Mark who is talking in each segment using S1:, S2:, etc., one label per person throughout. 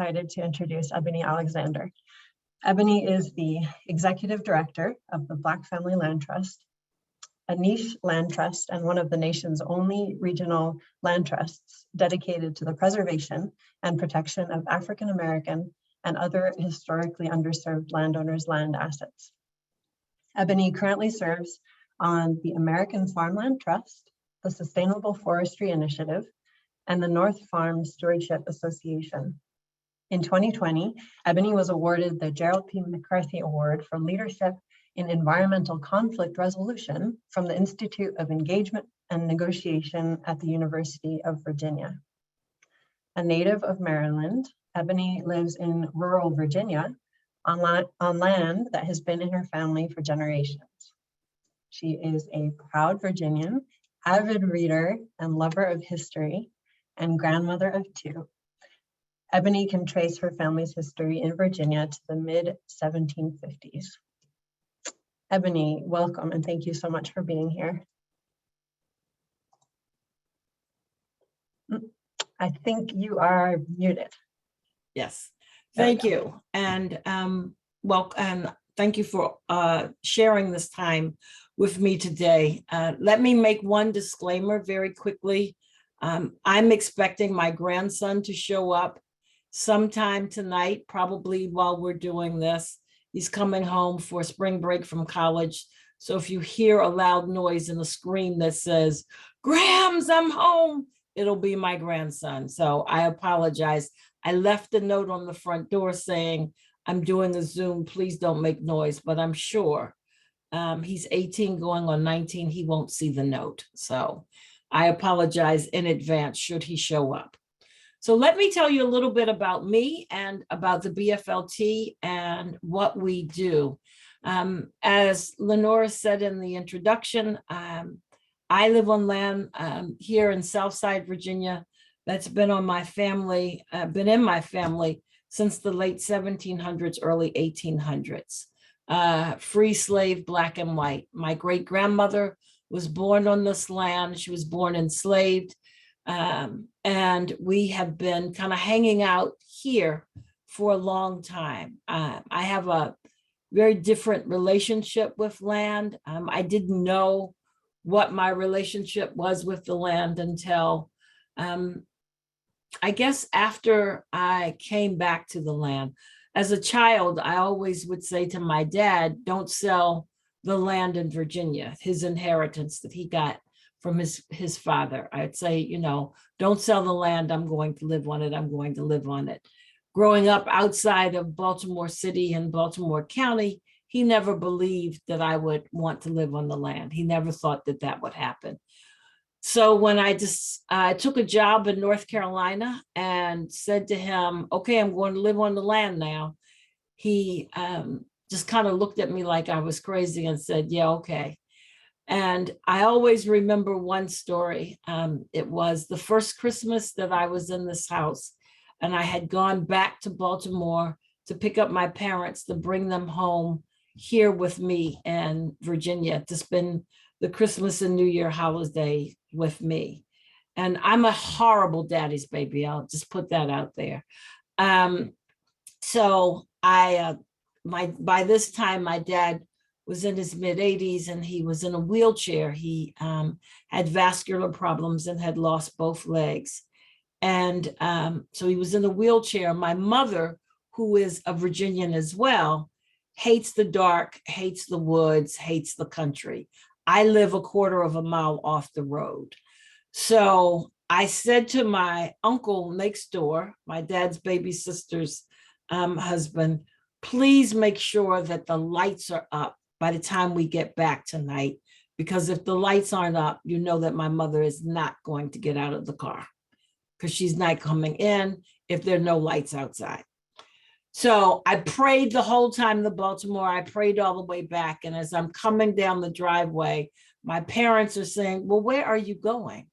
S1: excited to introduce Ebony Alexander. Ebony is the Executive Director of the Black Family Land Trust, a niche land trust and one of the nation's only regional land trusts dedicated to the preservation and protection of African American and other historically underserved landowners' land assets. Ebony currently serves on the American Farmland Trust, the Sustainable Forestry Initiative, and the North Farm Stewardship Association. In 2020, Ebony was awarded the Gerald P. McCarthy Award for Leadership in Environmental Conflict Resolution from the Institute of Engagement and Negotiation at the University of Virginia. A native of Maryland, Ebony lives in rural Virginia on land that has been in her family for generations. She is a proud Virginian, avid reader and lover of history, and grandmother of two. Ebony can trace her family's history in Virginia to the mid-1750s. Ebony, welcome, and thank you so much for being here. I think you are muted.
S2: Yes, thank you. And thank you for sharing this time with me today. Let me make one disclaimer very quickly. I'm expecting my grandson to show up sometime tonight, probably while we're doing this. He's coming home for spring break from college. So if you hear a loud noise and a scream that says, "Grams, I'm home," it'll be my grandson. So I apologize. I left a note on the front door saying, "I'm doing a Zoom, please don't make noise," but I'm sure he's 18 going on 19, he won't see the note. So I apologize in advance should he show up. So let me tell you a little bit about me and about the BFLT and what we do. As Lenora said in the introduction, I live on land here in Southside Virginia that's been in my family since the late 1700s, early 1800s. Free slave, black and white. My great grandmother was born on this land. She was born enslaved. And we have been kind of hanging out here for a long time. I have a very different relationship with land. I didn't know what my relationship was with the land until, I guess, after I came back to the land. As a child, I always would say to my dad, "Don't sell the land in Virginia," his inheritance that he got from his father. I'd say, "Don't sell the land, I'm going to live on it, I'm going to live on it." Growing up outside of Baltimore City and Baltimore County, he never believed that I would want to live on the land. He never thought that that would happen. So when I took a job in North Carolina and said to him, "Okay, I'm going to live on the land now," he just kind of looked at me like I was crazy and said, "Yeah, okay." And I always remember one story. It was the first Christmas that I was in this house, and I had gone back to Baltimore to pick up my parents to bring them home here with me in Virginia to spend the Christmas and New Year holiday with me. And I'm a horrible daddy's baby. I'll just put that out there. So by this time, my dad was in his mid-80s and he was in a wheelchair. He had vascular problems and had lost both legs. And so he was in a wheelchair. My mother, who is a Virginian as well, hates the dark, hates the woods, hates the country. I live a quarter of a mile off the road. So I said to my uncle next door, my dad's baby sister's husband, "Please make sure that the lights are up by the time we get back tonight, because if the lights aren't up, you know that my mother is not going to get out of the car because she's not coming in if there are no lights outside." So I prayed the whole time to Baltimore. I prayed all the way back. And as I'm coming down the driveway, my parents are saying, "Well, where are you going?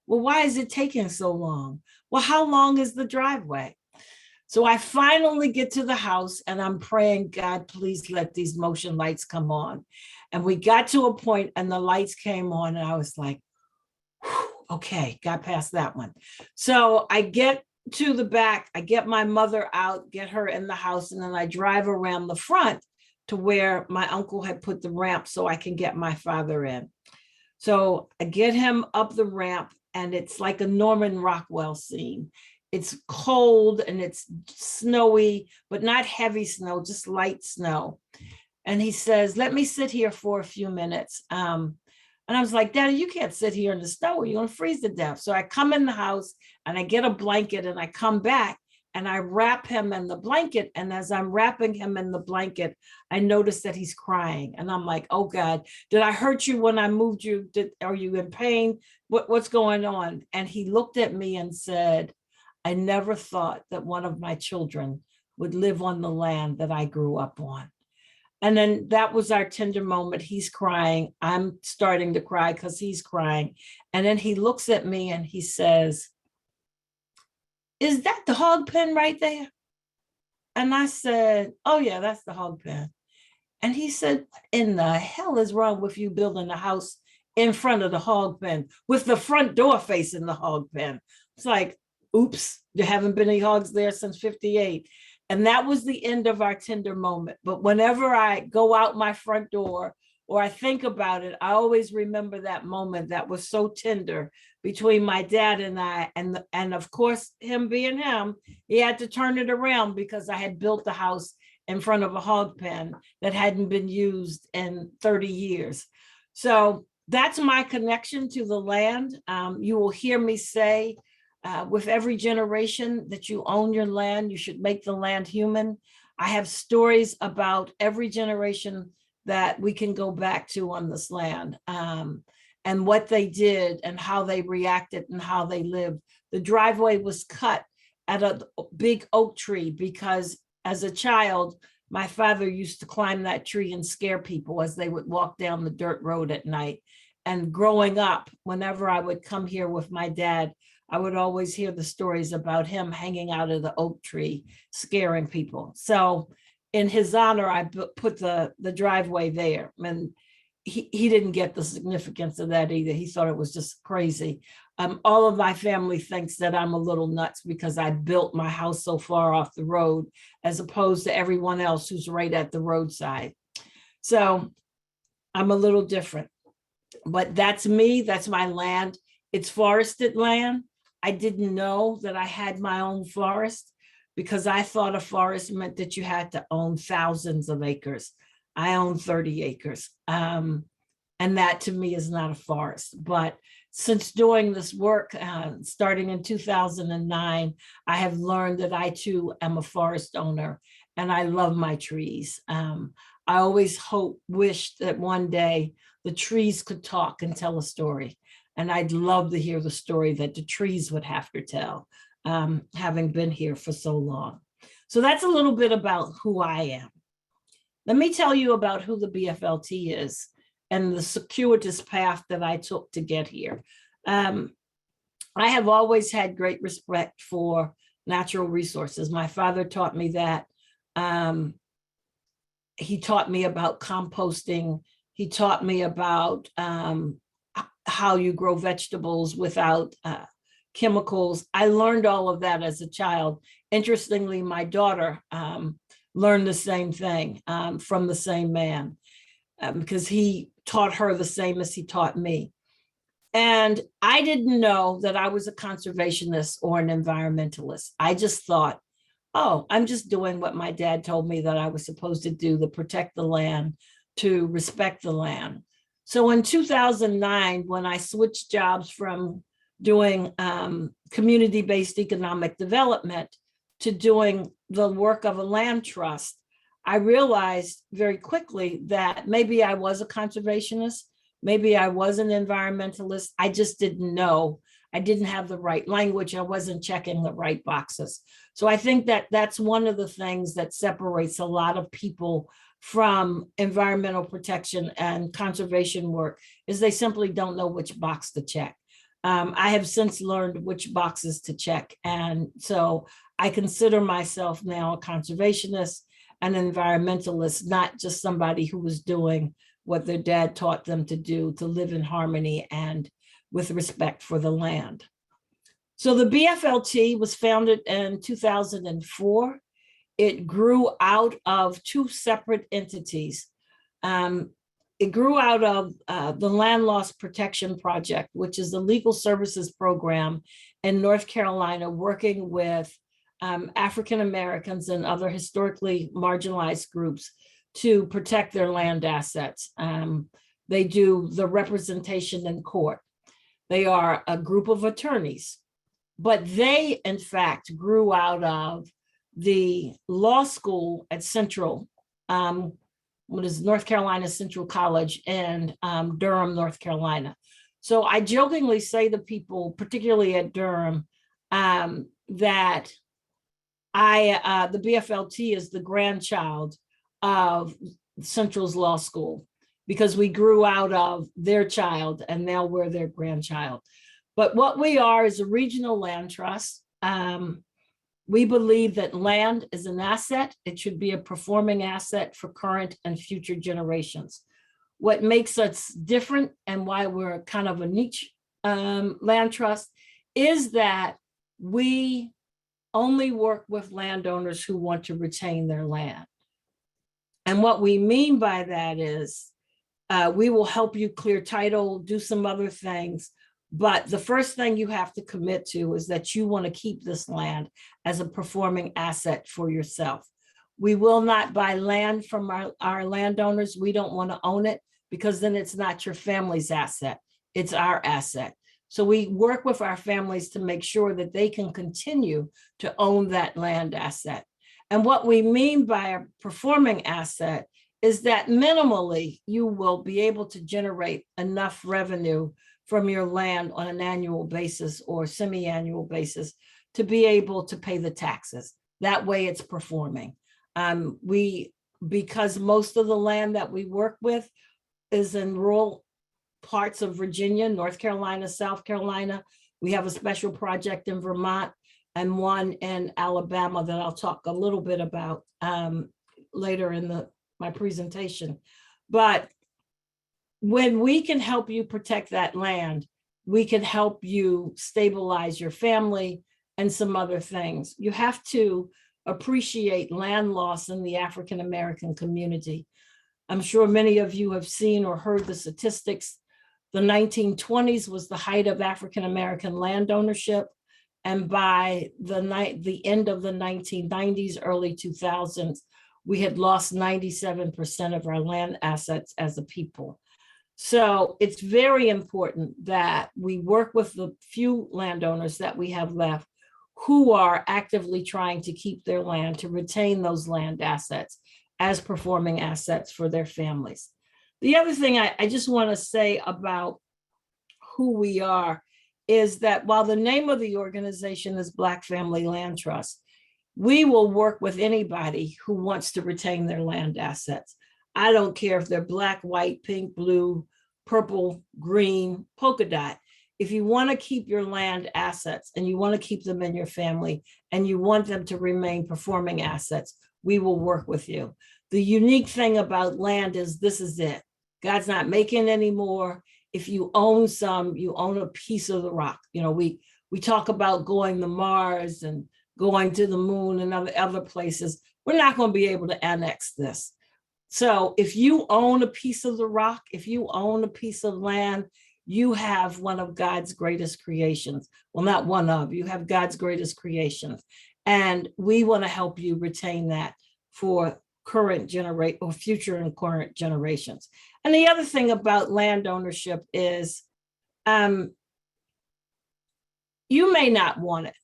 S2: Well, why is it taking so long? Well, how long is the driveway?" So I finally get to the house and I'm praying, "God, please let these motion lights come on." And we got to a point and the lights came on and I was like, okay, got past that one. So I get to the back. I get my mother out, get her in the house, and then I drive around the front to where my uncle had put the ramp so I can get my father in. So I get him up the ramp, and it's like a Norman Rockwell scene. It's cold and it's snowy, but not heavy snow, just light snow. And he says, let me sit here for a few minutes. And I was like, Daddy, you can't sit here in the snow. You're going to freeze to death. So I come in the house and I get a blanket and I come back and I wrap him in the blanket. And as I'm wrapping him in the blanket, I notice that he's crying. And I'm like, oh God, did I hurt you when I moved you? Are you in pain? What's going on? And he looked at me and said, I never thought that one of my children would live on the land that I grew up on. And then that was our tender moment. He's crying. I'm starting to cry because he's crying. And then he looks at me and he says, is that the hog pen right there? And I said, oh yeah, that's the hog pen. And he said, what in the hell is wrong with you building a house in front of the hog pen with the front door facing the hog pen? It's like, oops, there haven't been any hogs there since 58. And that was the end of our tender moment. But whenever I go out my front door or I think about it, I always remember that moment that was so tender between my dad and I. And of course, him being him, he had to turn it around because I had built the house in front of a hog pen that hadn't been used in 30 years. So that's my connection to the land. You will hear me say, with every generation that you own your land, you should make the land human. I have stories about every generation that we can go back to on this land, and what they did and how they reacted and how they lived. The driveway was cut at a big oak tree because as a child, my father used to climb that tree and scare people as they would walk down the dirt road at night. And growing up, whenever I would come here with my dad, I would always hear the stories about him hanging out of the oak tree, scaring people. So in his honor, I put the driveway there. And he didn't get the significance of that either. He thought it was just crazy. All of my family thinks that I'm a little nuts because I built my house so far off the road, as opposed to everyone else who's right at the roadside. So I'm a little different, but that's me, that's my land. It's forested land. I didn't know that I had my own forest because I thought a forest meant that you had to own thousands of acres. I own 30 acres. And that to me is not a forest. But since doing this work, starting in 2009, I have learned that I too am a forest owner and I love my trees. I always wished that one day the trees could talk and tell a story. And I'd love to hear the story that the trees would have to tell, having been here for so long. So that's a little bit about who I am. Let me tell you about who the BFLT is and the circuitous path that I took to get here. I have always had great respect for natural resources. My father taught me that. He taught me about composting. He taught me about how you grow vegetables without chemicals. I learned all of that as a child. Interestingly, my daughter learned the same thing from the same man because he taught her the same as he taught me. And I didn't know that I was a conservationist or an environmentalist. I just thought, oh, I'm just doing what my dad told me that I was supposed to do, to protect the land, to respect the land. So in 2009, when I switched jobs from doing community-based economic development to doing the work of a land trust, I realized very quickly that maybe I was a conservationist, maybe I was an environmentalist. I just didn't know. I didn't have the right language. I wasn't checking the right boxes. So I think that that's one of the things that separates a lot of people from environmental protection and conservation work, is they simply don't know which box to check. I have since learned which boxes to check. And so I consider myself now a conservationist, an environmentalist, not just somebody who was doing what their dad taught them to do, to live in harmony and with respect for the land. So the BFLT was founded in 2004. It grew out of two separate entities. It grew out of the Land Loss Protection Project, which is the legal services program in North Carolina, working with African Americans and other historically marginalized groups to protect their land assets. They do the representation in court. They are a group of attorneys, but they, in fact, grew out of the law school at Central, what is North Carolina Central College in Durham, North Carolina. So I jokingly say to people, particularly at Durham, that the BFLT is the grandchild of Central's law school, because we grew out of their child and now we're their grandchild. But what we are is a regional land trust. We believe that land is an asset. It should be a performing asset for current and future generations. What makes us different and why we're kind of a niche land trust is that we only work with landowners who want to retain their land. And what we mean by that is we will help you clear title, do some other things. But the first thing you have to commit to is that you want to keep this land as a performing asset for yourself. We will not buy land from our landowners. We don't want to own it, because then it's not your family's asset. It's our asset. So we work with our families to make sure that they can continue to own that land asset. And what we mean by a performing asset is that minimally you will be able to generate enough revenue from your land on an annual basis or semi-annual basis to be able to pay the taxes. That way it's performing. Because most of the land that we work with is in rural parts of Virginia, North Carolina, South Carolina. We have a special project in Vermont and one in Alabama that I'll talk a little bit about later in my presentation. But when we can help you protect that land, we can help you stabilize your family and some other things. You have to appreciate land loss in the African American community. I'm sure many of you have seen or heard the statistics. The 1920s was the height of African American land ownership. And by the end of the 1990s, early 2000s, we had lost 97% of our land assets as a people. So it's very important that we work with the few landowners that we have left who are actively trying to keep their land, to retain those land assets as performing assets for their families. The other thing I just want to say about who we are is that while the name of the organization is Black Family Land Trust, we will work with anybody who wants to retain their land assets. I don't care if they're black, white, pink, blue, purple, green, polka dot. If you want to keep your land assets and you want to keep them in your family and you want them to remain performing assets, we will work with you. The unique thing about land is this is it. God's not making any more. If you own some, you own a piece of the rock. You know, we talk about going to Mars and going to the moon and other places. We're not going to be able to annex this. So if you own a piece of the rock, if you own a piece of land, you have one of God's greatest creations. Well, not one of, you have God's greatest creations. And we want to help you retain that for current generation or future and current generations. And the other thing about land ownership is you may not want it.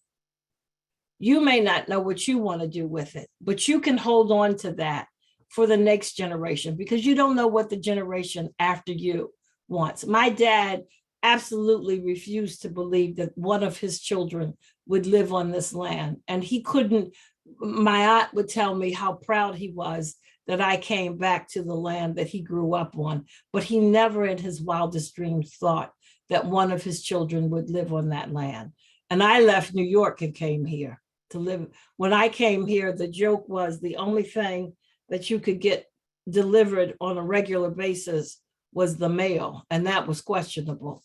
S2: You may not know what you want to do with it, but you can hold on to that for the next generation because you don't know what the generation after you wants. My dad absolutely refused to believe that one of his children would live on this land. And he couldn't, my aunt would tell me how proud he was that I came back to the land that he grew up on, but he never in his wildest dreams thought that one of his children would live on that land. And I left New York and came here to live. When I came here, the joke was the only thing that you could get delivered on a regular basis was the mail, and that was questionable.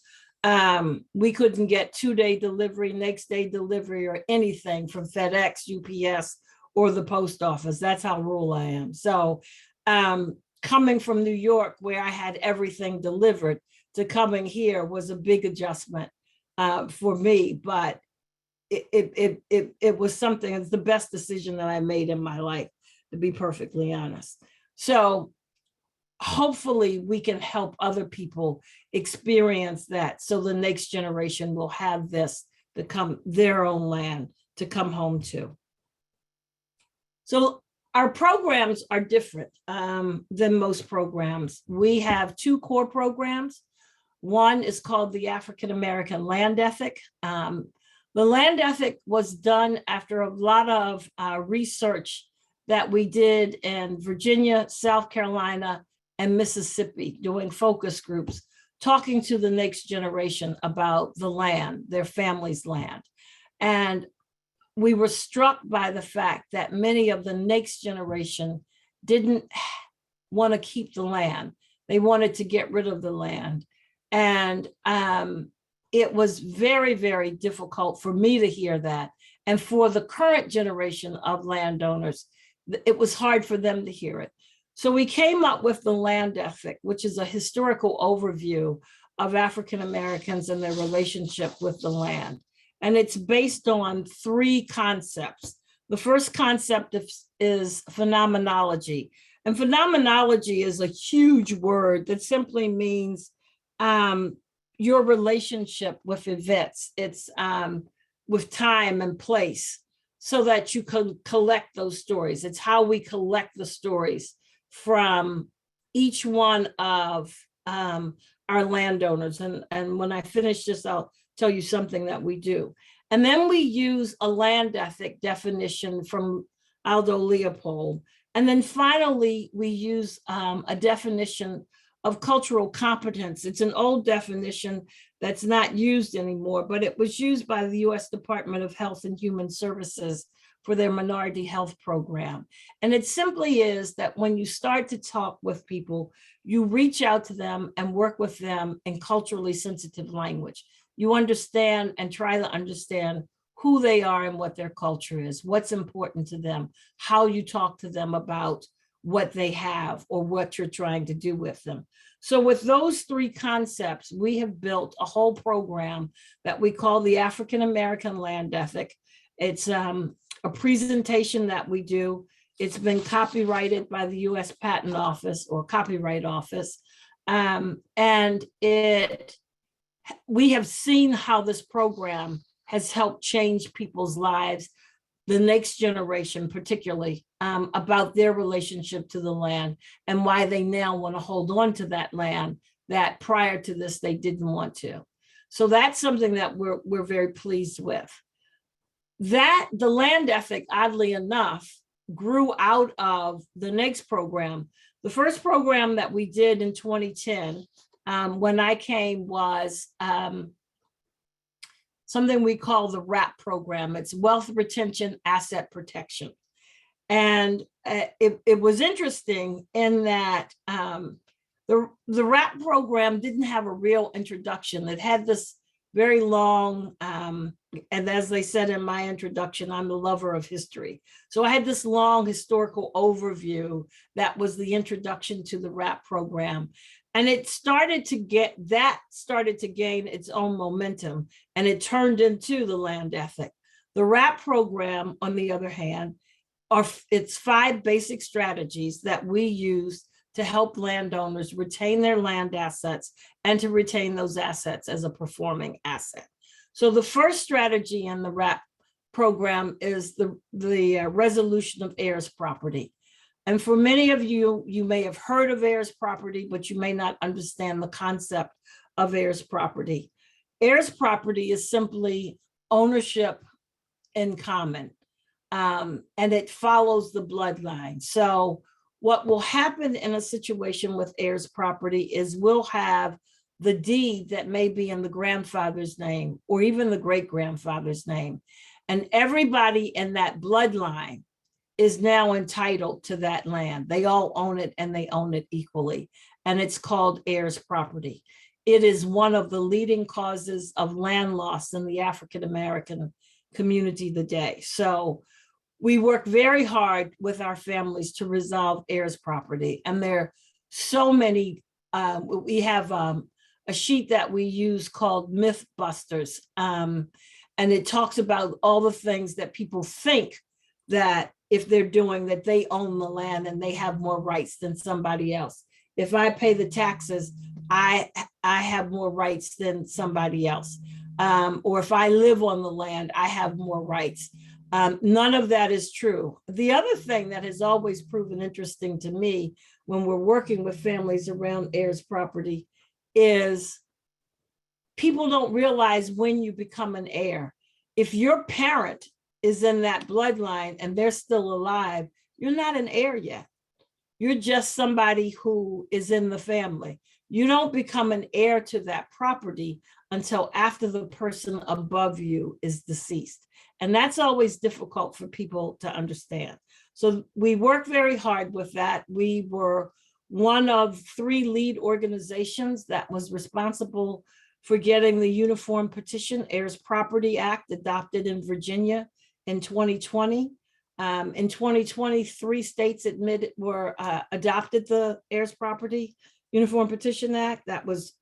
S2: We couldn't get 2-day delivery, next day delivery, or anything from FedEx, UPS, or the post office. That's how rural I am. So coming from New York, where I had everything delivered, to coming here was a big adjustment for me, but it was something, it's the best decision that I made in my life, to be perfectly honest. So hopefully we can help other people experience that, so the next generation will have this become their own land to come home to. So our programs are different than most programs. We have 2 core programs. One is called the African American Land Ethic. The land ethic was done after a lot of research that we did in Virginia, South Carolina, and Mississippi, doing focus groups, talking to the next generation about the land, their family's land. And we were struck by the fact that many of the next generation didn't want to keep the land. They wanted to get rid of the land. And it was very, very difficult for me to hear that. And for the current generation of landowners, it was hard for them to hear it. So we came up with the land ethic, which is a historical overview of African Americans and their relationship with the land. And it's based on 3 concepts. The first concept is phenomenology. And phenomenology is a huge word that simply means your relationship with events. It's with time and place, so that you can collect those stories. It's how we collect the stories from each one of our landowners. And when I finish this, I'll tell you something that we do. And then we use a land ethic definition from Aldo Leopold. And then finally, we use a definition of cultural competence. It's an old definition that's not used anymore, but it was used by the US Department of Health and Human Services for their minority health program. And it simply is that when you start to talk with people, you reach out to them and work with them in culturally sensitive language. You understand and try to understand who they are and what their culture is, what's important to them, how you talk to them about what they have or what you're trying to do with them. So with those 3 concepts, we have built a whole program that we call the African American Land Ethic. It's a presentation that we do. It's been copyrighted by the US Patent Office or Copyright Office. And we have seen how this program has helped change people's lives, the next generation particularly, about their relationship to the land and why they now want to hold on to that land that prior to this they didn't want to. So that's something that we're very pleased with. That the land ethic, oddly enough, grew out of the next program. The first program that we did in 2010, when I came, was something we call the WRAP program. It's Wealth Retention Asset Protection. And it was interesting in that the WRAP program didn't have a real introduction. It had this very long, and as they said in my introduction, I'm a lover of history. So I had this long historical overview that was the introduction to the WRAP program. And it started to gain its own momentum, and it turned into the land ethic. The WRAP program, on the other hand, it's 5 basic strategies that we use to help landowners retain their land assets and to retain those assets as a performing asset. So the first strategy in the WRAP program is the resolution of heirs property. And for many of you, you may have heard of heirs property, but you may not understand the concept of heirs property. Heirs property is simply ownership in common, and it follows the bloodline. So what will happen in a situation with heirs property is we'll have the deed that may be in the grandfather's name or even the great-grandfather's name. And everybody in that bloodline is now entitled to that land. They all own it and they own it equally. And it's called heirs property. it is one of the leading causes of land loss in the African American community today. So we work very hard with our families to resolve heirs property. And there are so many, we have a sheet that we use called Mythbusters. And it talks about all the things that people think that if they're doing, that they own the land and they have more rights than somebody else. If I pay the taxes, I have more rights than somebody else. Or if I live on the land, I have more rights. None of that is true. The other thing that has always proven interesting to me when we're working with families around heirs property is people don't realize when you become an heir. If your parent is in that bloodline and they're still alive, you're not an heir yet. You're just somebody who is in the family. You don't become an heir to that property until after the person above you is deceased. And that's always difficult for people to understand. So we work very hard with that. We were one of 3 lead organizations that was responsible for getting the Uniform Petition Heirs Property Act adopted in Virginia in 2020. In 2020, 3 states adopted the Heirs Property Uniform Petition Act. That was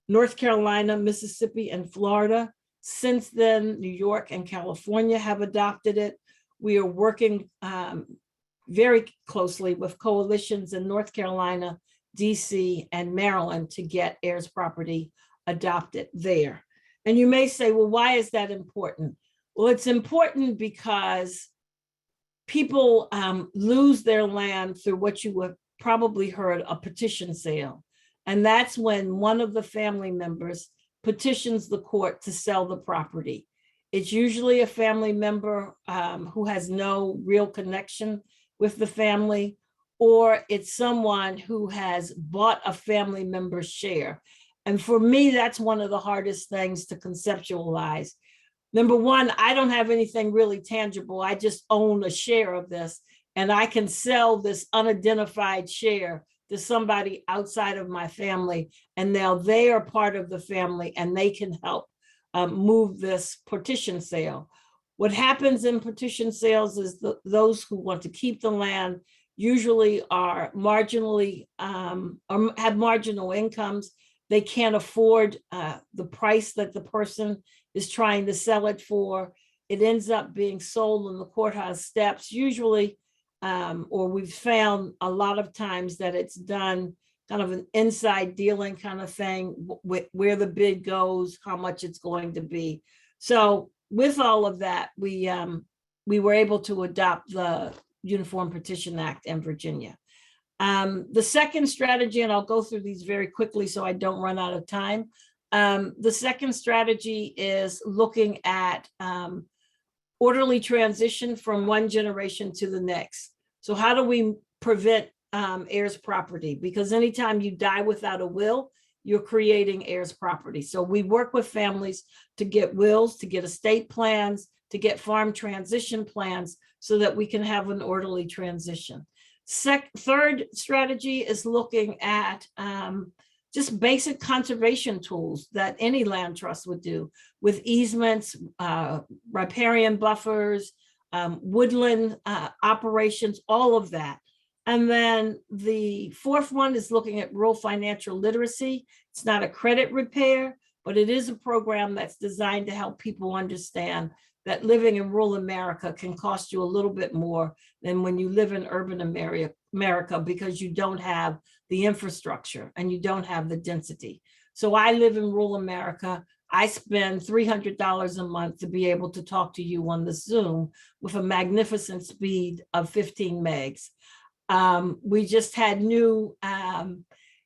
S2: North Carolina, Mississippi, and Florida. Since then, New York and California have adopted it. We are working very closely with coalitions in North Carolina, DC, and Maryland to get heirs property adopted there. And you may say, well, why is that important? Well, it's important because people lose their land through what you have probably heard, a petition sale. And that's when one of the family members petitions the court to sell the property. It's usually a family member who has no real connection with the family, or it's someone who has bought a family member's share. And for me, that's one of the hardest things to conceptualize. Number one, I don't have anything really tangible. I just own a share of this, and I can sell this unidentified share to somebody outside of my family, and now they are part of the family and they can help move this petition sale. What happens in petition sales is those who want to keep the land usually are marginally, or have marginal incomes. They can't afford the price that the person is trying to sell it for. It ends up being sold on the courthouse steps, usually, or we've found a lot of times that it's done kind of an inside dealing kind of thing, where the bid goes, how much it's going to be. So with all of that, we were able to adopt the Uniform Petition Act in Virginia. The second strategy, and I'll go through these very quickly so I don't run out of time. The second strategy is looking at orderly transition from one generation to the next. So how do we prevent heirs property? Because anytime you die without a will, you're creating heirs property. So we work with families to get wills, to get estate plans, to get farm transition plans so that we can have an orderly transition. Third strategy is looking at just basic conservation tools that any land trust would do with easements, riparian buffers, woodland operations, all of that. And then the fourth one is looking at rural financial literacy. It's not a credit repair, but it is a program that's designed to help people understand that living in rural America can cost you a little bit more than when you live in urban America because you don't have the infrastructure and you don't have the density. So I live in rural America. I spend $300 a month to be able to talk to you on the Zoom with a magnificent speed of 15 megs. We just had new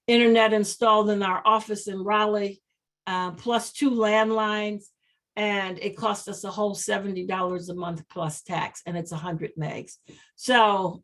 S2: internet installed in our office in Raleigh, plus 2 landlines, and it cost us a whole $70 a month plus tax, and it's 100 megs. So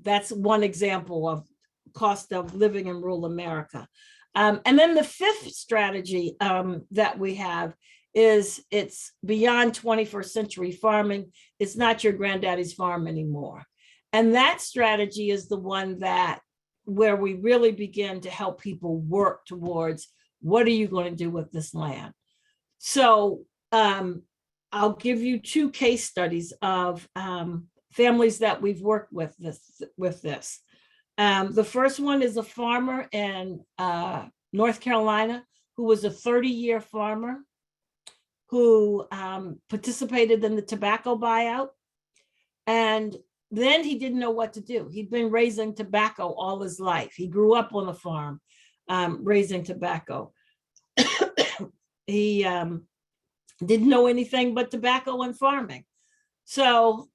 S2: that's one example of cost of living in rural America. And then the fifth strategy that we have is it's beyond 21st century farming. It's not your granddaddy's farm anymore. And that strategy is the one that where we really begin to help people work towards What are you going to do with this land? So I'll give you two case studies of families that we've worked with this. The first one is a farmer in North Carolina who was a 30-year farmer who participated in the tobacco buyout. And then he didn't know what to do. He'd been raising tobacco all his life. He grew up on a farm raising tobacco. He didn't know anything but tobacco and farming. So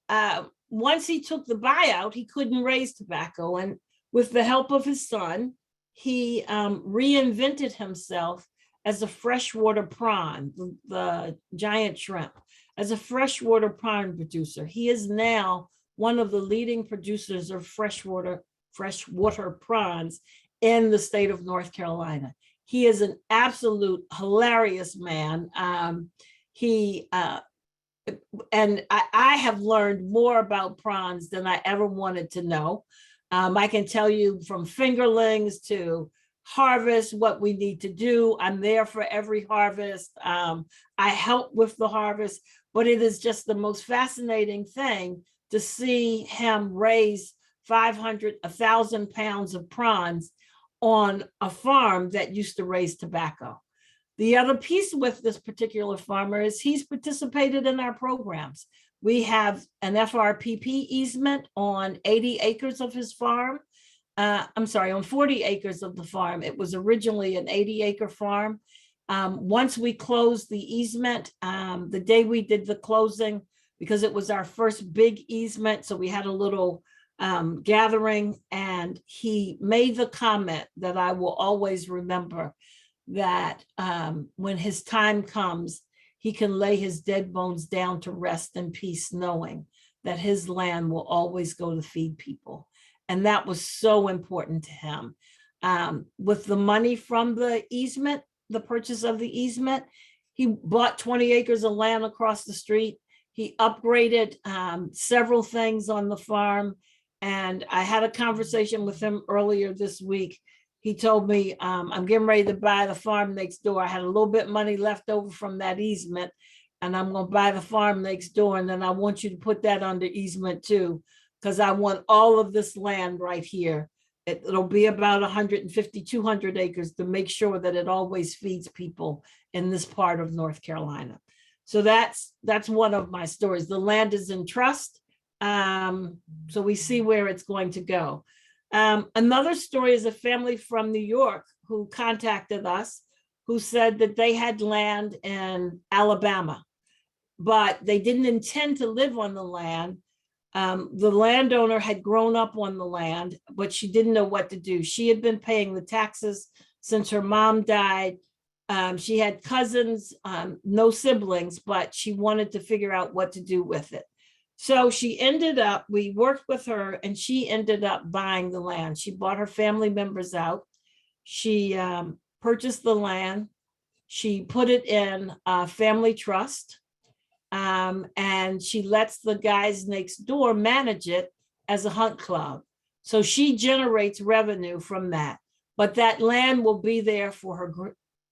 S2: once he took the buyout, he couldn't raise tobacco. And with the help of his son, he reinvented himself as a freshwater prawn, the giant shrimp, as a freshwater prawn producer. He is now one of the leading producers of freshwater prawns in the state of North Carolina. He is an absolute hilarious man. And I have learned more about prawns than I ever wanted to know. I can tell you from fingerlings to harvest, what we need to do. I'm there for every harvest. I help with the harvest, but it is just the most fascinating thing to see him raise 1,000 pounds of prawns on a farm that used to raise tobacco. The other piece with this particular farmer is he's participated in our programs. We have an FRPP easement on 80 acres of his farm. On 40 acres of the farm. It was originally an 80-acre farm. Once we closed the easement, the day we did the closing, because it was our first big easement, so we had a little gathering, and he made the comment that I will always remember, that when his time comes, he can lay his dead bones down to rest in peace, knowing that his land will always go to feed people. And that was so important to him. With the money from the easement, the purchase of the easement, he bought 20 acres of land across the street. He upgraded several things on the farm. And I had a conversation with him earlier this week. He told me, I'm getting ready to buy the farm next door. I had a little bit of money left over from that easement, and I'm going to buy the farm next door. And then I want you to put that under easement too, because I want all of this land right here. It'll be about 150, 200 acres to make sure that it always feeds people in this part of North Carolina. So that's one of my stories. The land is in trust. So we see where it's going to go. Another story is a family from New York who contacted us, who said that they had land in Alabama, but they didn't intend to live on the land. The landowner had grown up on the land, but she didn't know what to do. She had been paying the taxes since her mom died. She had cousins, no siblings, but she wanted to figure out what to do with it. So we worked with her, and she ended up buying the land. She bought her family members out. She purchased the land. She put it in a family trust. And she lets the guys next door manage it as a hunt club. So she generates revenue from that. But that land will be there for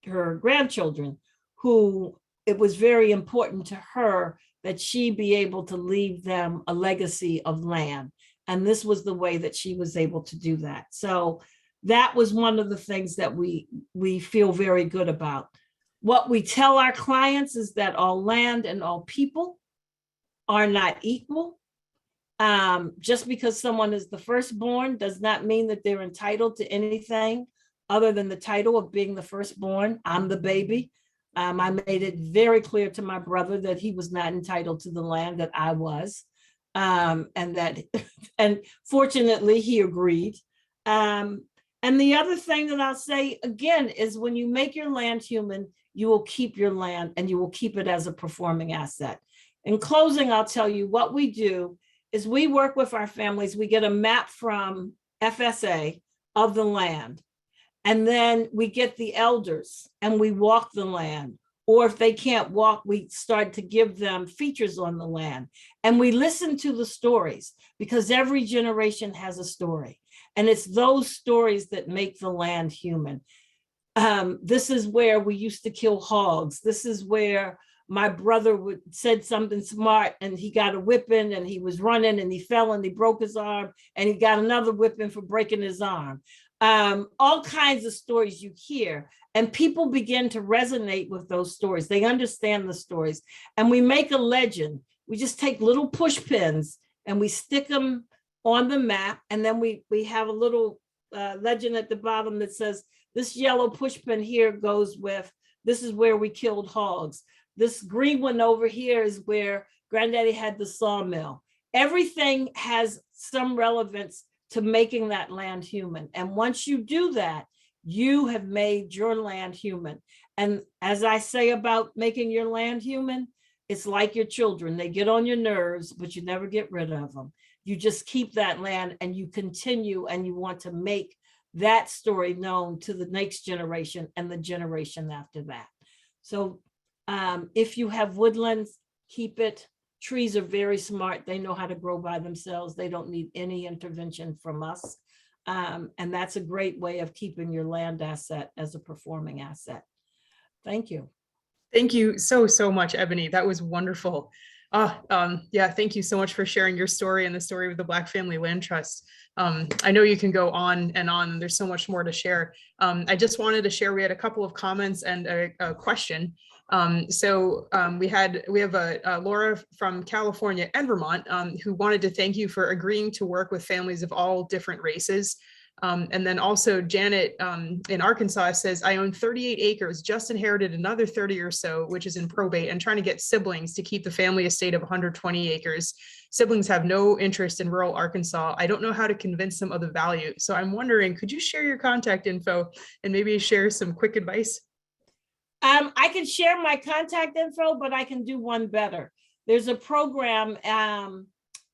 S2: her grandchildren, who it was very important to her that she be able to leave them a legacy of land. And this was the way that she was able to do that. So that was one of the things that we feel very good about. What we tell our clients is that all land and all people are not equal. Just because someone is the firstborn does not mean that they're entitled to anything other than the title of being the firstborn. I'm the baby. I made it very clear to my brother that he was not entitled to the land that I was, and fortunately he agreed. And the other thing that I'll say again is, when you make your land human, you will keep your land, and you will keep it as a performing asset. In closing, I'll tell you what we do is we work with our families. We get a map from FSA of the land. And then we get the elders and we walk the land. Or if they can't walk, we start to give them features on the land. And we listen to the stories, because every generation has a story. And it's those stories that make the land human. This is where we used to kill hogs. This is where my brother said something smart and he got a whipping and he was running and he fell and he broke his arm and he got another whipping for breaking his arm. All kinds of stories you hear, and people begin to resonate with those stories. They understand the stories, and we make a legend. We just take little push pins and we stick them on the map, and then we have a little legend at the bottom that says, this yellow push pin here goes with, this is where we killed hogs. This green one over here is where Granddaddy had the sawmill. Everything has some relevance to making that land human. And once you do that, you have made your land human. And as I say about making your land human, it's like your children. They get on your nerves, but you never get rid of them. You just keep that land and you continue, and you want to make that story known to the next generation and the generation after that. So if you have woodlands, keep it. Trees are very smart. They know how to grow by themselves. They don't need any intervention from us. And that's a great way of keeping your land asset as a performing asset. Thank you.
S3: Thank you so much, Ebony. That was wonderful. Yeah, thank you so much for sharing your story and the story of the Black Family Land Trust. I know you can go on and on. There's so much more to share. I just wanted to share, we had a couple of comments and a question. We have a Laura from California and Vermont who wanted to thank you for agreeing to work with families of all different races. And then also Janet in Arkansas says, I own 38 acres, just inherited another 30 or so, which is in probate, and trying to get siblings to keep the family estate of 120 acres. Siblings have no interest in rural Arkansas. I don't know how to convince them of the value. So I'm wondering, could you share your contact info and maybe share some quick advice?
S2: I can share my contact info, but I can do one better. There's a program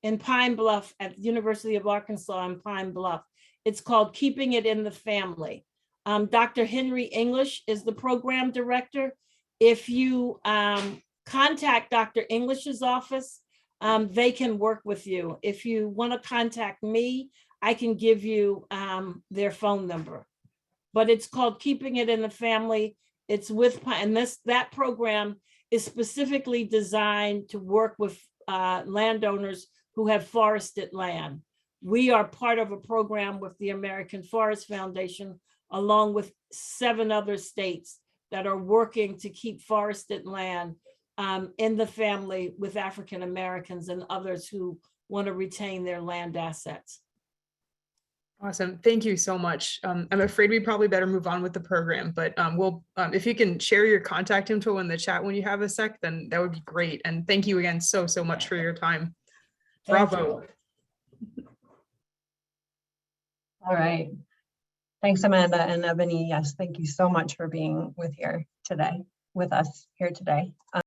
S2: in Pine Bluff at the University of Arkansas in Pine Bluff. It's called Keeping It in the Family. Dr. Henry English is the program director. If you contact Dr. English's office, they can work with you. If you want to contact me, I can give you their phone number. But it's called Keeping It in the Family. It's with, and that program is specifically designed to work with landowners who have forested land. We are part of a program with the American Forest Foundation, along with 7 other states that are working to keep forested land in the family with African Americans and others who want to retain their land assets.
S3: Awesome. Thank you so much. I'm afraid we probably better move on with the program, but if you can share your contact info in the chat when you have a sec, then that would be great. And thank you again so much for your time. Bravo.
S1: All right. Thanks, Amanda and Ebony. Yes, thank you so much for being with us here today.